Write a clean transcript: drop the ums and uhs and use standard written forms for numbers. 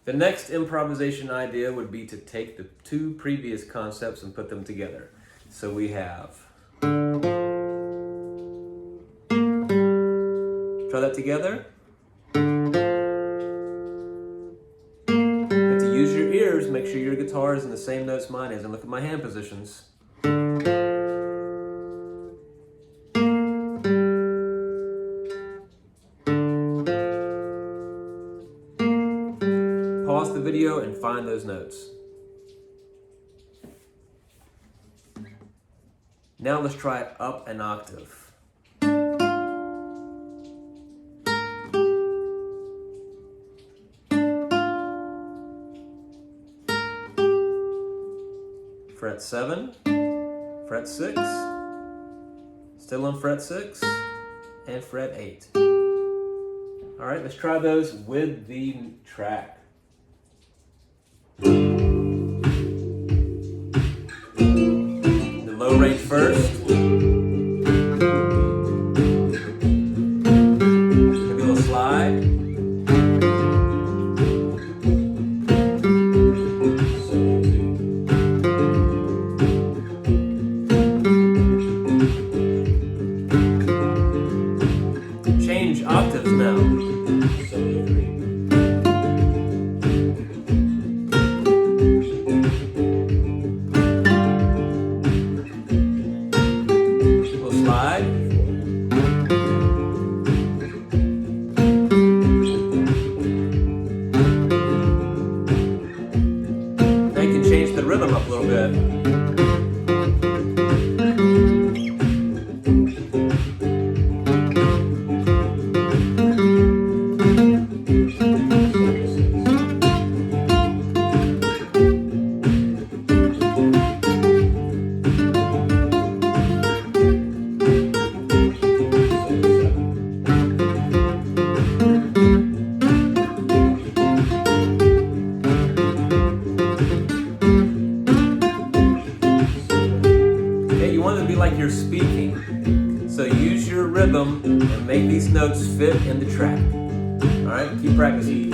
The next improvisation idea would be to take the two previous concepts and put them together. So we have. Try that together. You have to use your ears, make sure your guitar is in the same notes mine is, and look at my hand positions. Pause the video and find those notes. Now let's try up an octave. Fret 7, fret 6, still on fret 6, and fret 8. All right, let's try those with the track. The low range first. Maybe a little slide. Change octaves now. Little slide. Now you can change the rhythm up a little bit. You want it to be like you're speaking. So use your rhythm and make these notes fit in the track. All right, keep practicing.